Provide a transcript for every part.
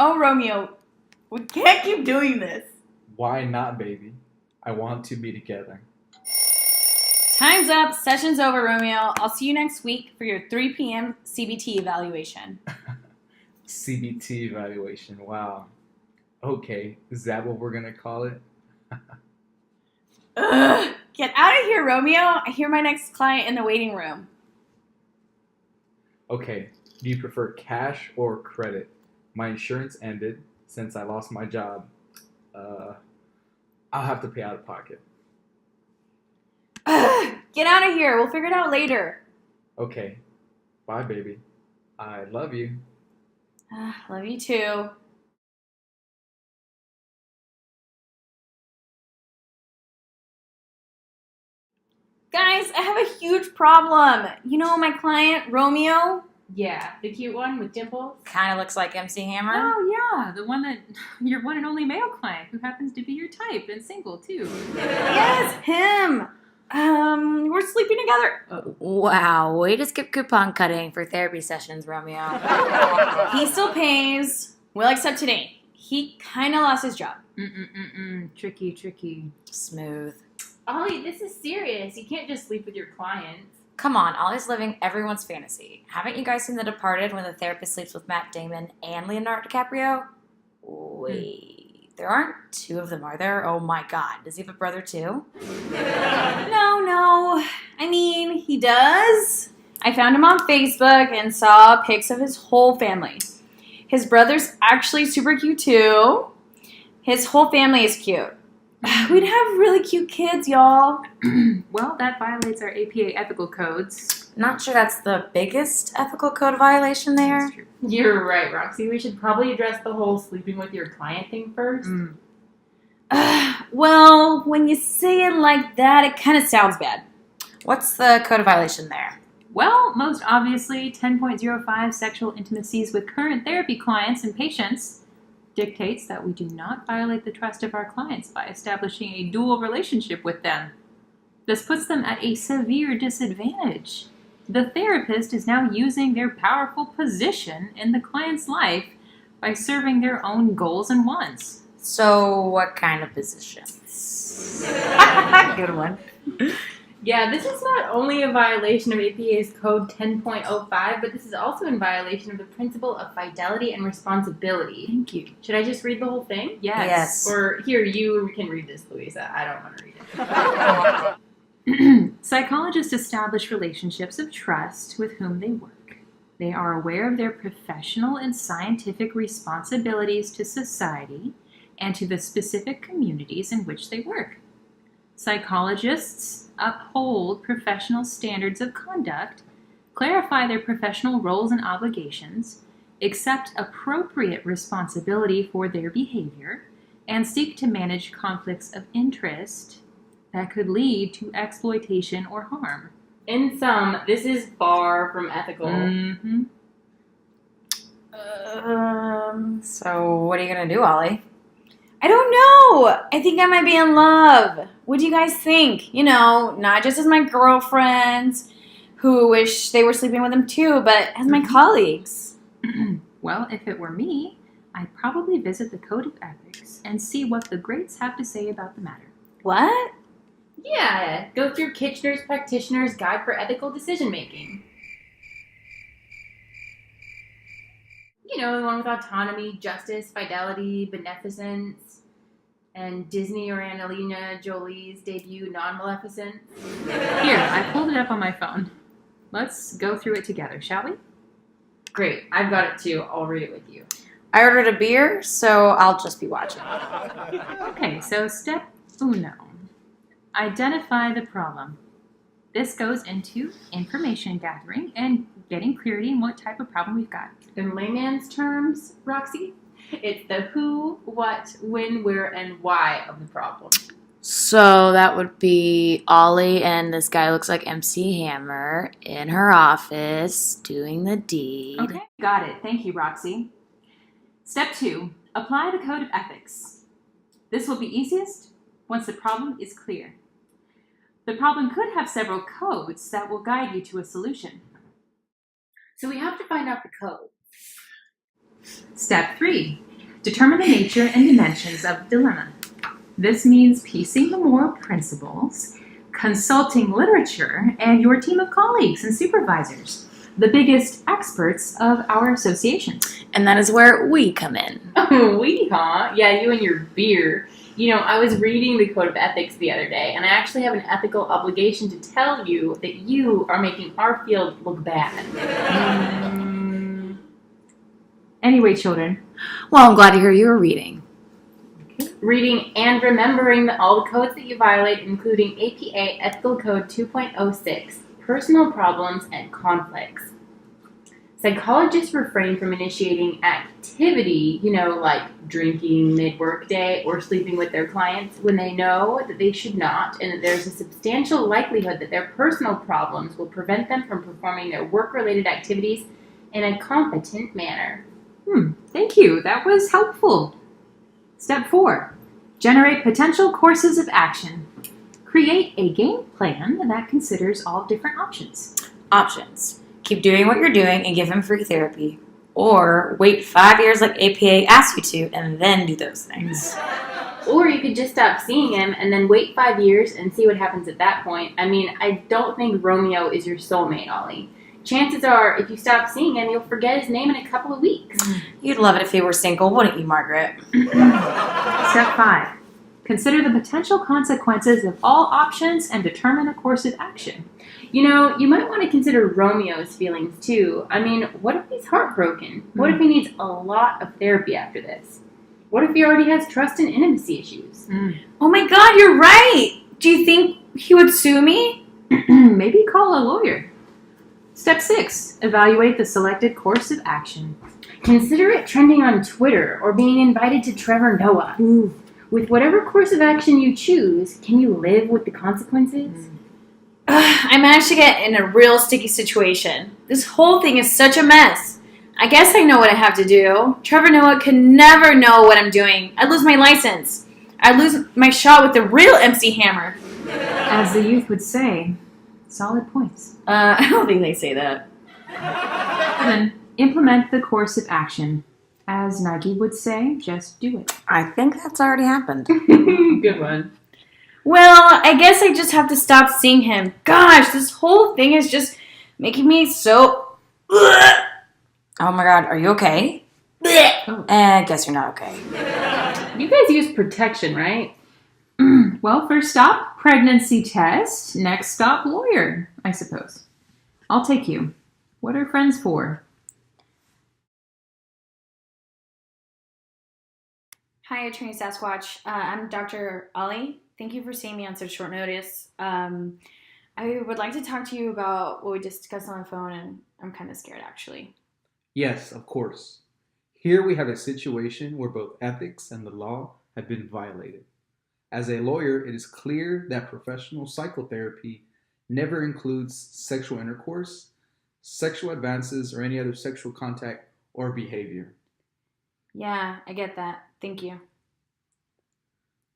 Oh, Romeo, we can't keep doing this. Why not, baby? I want to be together. Time's up. Session's over, Romeo. I'll see you next week for your 3 p.m. CBT evaluation. CBT evaluation, wow. Okay, is that what we're gonna call it? Ugh! Get out of here, Romeo. I hear my next client in the waiting room. Okay, do you prefer cash or credit? My insurance ended since I lost my job. I'll have to pay out of pocket. Ugh! Get out of here. We'll figure it out later. Okay, bye, baby. I love you. Love you too. Guys, I have a huge problem. You know my client, Romeo? Yeah, the cute one with dimples. Kind of looks like MC Hammer. Oh yeah, the one that your one and only male client who happens to be your type and single too. Yes, him. We're sleeping together. Wow, way to skip coupon cutting for therapy sessions, Romeo. He still pays. We'll accept today. He kind of lost his job. Tricky. Smooth. Ollie, this is serious. You can't just sleep with your clients. Come on, Ollie's living everyone's fantasy. Haven't you guys seen The Departed when the therapist sleeps with Matt Damon and Leonardo DiCaprio? Wait, there aren't two of them, are there? Oh my god, does he have a brother too? No. I mean, he does. I found him on Facebook and saw pics of his whole family. His brother's actually super cute too. His whole family is cute. We'd have really cute kids, y'all. Well, that violates our APA ethical codes. Not sure that's the biggest ethical code violation there. That's true. You're right, Roxy. We should probably address the whole sleeping with your client thing first. Well, when you say it like that, it kind of sounds bad. What's the code of violation there? Well, most obviously, 10.05 sexual intimacies with current therapy clients and patients dictates that we do not violate the trust of our clients by establishing a dual relationship with them. This puts them at a severe disadvantage. The therapist is now using their powerful position in the client's life by serving their own goals and wants. So, what kind of position? Good one. Yeah, this is not only a violation of APA's Code 10.05, but this is also in violation of the principle of fidelity and responsibility. Thank you. Should I just read the whole thing? Yes. Or here, you can read this, Louisa. I don't want to read it. Psychologists establish relationships of trust with whom they work. They are aware of their professional and scientific responsibilities to society and to the specific communities in which they work. Psychologists uphold professional standards of conduct, clarify their professional roles and obligations, accept appropriate responsibility for their behavior, and seek to manage conflicts of interest that could lead to exploitation or harm. In sum, this is far from ethical. Mm-hmm. So, what are you going to do, Ollie? I don't know. I think I might be in love. What do you guys think? You know, not just as my girlfriends who wish they were sleeping with him too, but as my colleagues. Well, if it were me, I'd probably visit the Code of Ethics and see what the greats have to say about the matter. What? Yeah, go through Kitchener's Practitioner's Guide for Ethical Decision Making. You know, the one with autonomy, justice, fidelity, beneficence, and Disney or Angelina Jolie's debut, Non-Maleficent. Here, I pulled it up on my phone. Let's go through it together, shall we? Great, I've got it too. I'll read it with you. I ordered a beer, so I'll just be watching. Okay, so step uno. Identify the problem. This goes into information gathering and getting clarity in what type of problem we've got. In layman's terms, Roxy, it's the who, what, when, where, and why of the problem. So that would be Ollie and this guy looks like MC Hammer in her office doing the deed. Okay, got it. Thank you, Roxy. Step 2, apply the Code of Ethics. This will be easiest once the problem is clear. The problem could have several codes that will guide you to a solution. So we have to find out the code. Step 3, Determine the nature and dimensions of the dilemma. This means piecing the moral principles, consulting literature, and your team of colleagues and supervisors, the biggest experts of our association. And that is where we come in. Oh, we, huh? Yeah, you and your beer. You know, I was reading the Code of Ethics the other day, and I actually have an ethical obligation to tell you that you are making our field look bad. Anyway, children. Well, I'm glad to hear you were reading. Reading and remembering all the codes that you violate, including APA Ethical Code 2.06, personal problems and conflicts. Psychologists refrain from initiating activity, like drinking mid-work day or sleeping with their clients when they know that they should not, and that there's a substantial likelihood that their personal problems will prevent them from performing their work-related activities in a competent manner. Thank you. That was helpful. Step 4. Generate potential courses of action. Create a game plan that considers all different options. Options. Keep doing what you're doing and give him free therapy. Or wait 5 years like APA asks you to and then do those things. Or you could just stop seeing him and then wait 5 years and see what happens at that point. I mean, I don't think Romeo is your soulmate, Ollie. Chances are, if you stop seeing him, you'll forget his name in a couple of weeks. You'd love it if he were single, wouldn't you, Margaret? Step 5. Consider the potential consequences of all options and determine a course of action. You might want to consider Romeo's feelings too. I mean, what if he's heartbroken? What if he needs a lot of therapy after this? What if he already has trust and intimacy issues? Oh my God, you're right. Do you think he would sue me? Maybe call a lawyer. Step 6. Evaluate the selected course of action. Consider it trending on Twitter or being invited to Trevor Noah. With whatever course of action you choose, can you live with the consequences? I managed to get in a real sticky situation. This whole thing is such a mess. I guess I know what I have to do. Trevor Noah could never know what I'm doing. I'd lose my license. I'd lose my shot with the real MC Hammer. As the youth would say, solid points. I don't think they say that. 7. Implement the course of action. As Nike would say, just do it. I think that's already happened. Good one. Well, I guess I just have to stop seeing him. Gosh, this whole thing is just making me so... Oh my God, are you okay? I guess you're not okay. You guys use protection, right? Well, first stop, pregnancy test. Next stop, lawyer, I suppose. I'll take you. What are friends for? Hi, Attorney Sasquatch. I'm Dr. Ollie. Thank you for seeing me on such short notice. I would like to talk to you about what we discussed on the phone, and I'm kind of scared, actually. Yes, of course. Here we have a situation where both ethics and the law have been violated. As a lawyer, it is clear that professional psychotherapy never includes sexual intercourse, sexual advances, or any other sexual contact or behavior. Yeah, I get that. Thank you.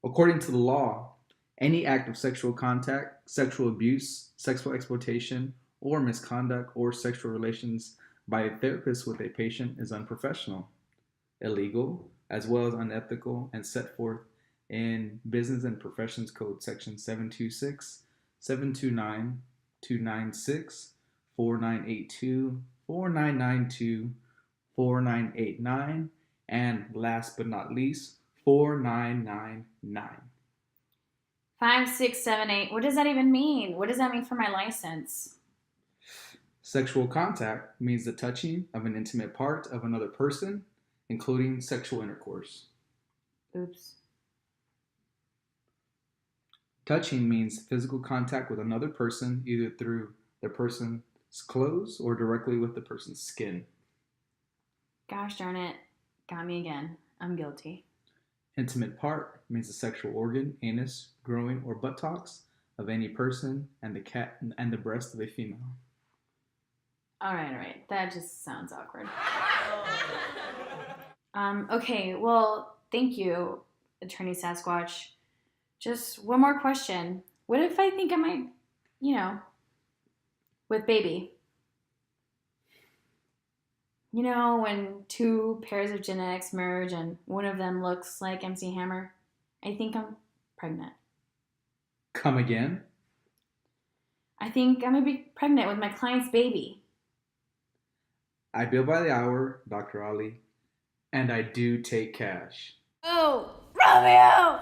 According to the law, any act of sexual contact, sexual abuse, sexual exploitation, or misconduct or sexual relations by a therapist with a patient is unprofessional, illegal, as well as unethical, and set forth in Business and Professions Code Section 726, 729, 296, 4982, 4992, 4989, and last but not least, 4999. 5, 6, 7, 8. What does that even mean? What does that mean for my license? Sexual contact means the touching of an intimate part of another person, including sexual intercourse. Oops. Touching means physical contact with another person, either through the person's clothes or directly with the person's skin. Gosh darn it. Got me again. I'm guilty. Intimate part means the sexual organ, anus, groin, or buttocks of any person, and the breast of a female. All right. That just sounds awkward. Okay, well, thank you, Attorney Sasquatch. Just one more question. What if I think I might, with baby? You know, when two pairs of genetics merge and one of them looks like MC Hammer? I think I'm pregnant. Come again? I think I'm going to be pregnant with my client's baby. I bill by the hour, Dr. Ali, and I do take cash. Oh, Romeo!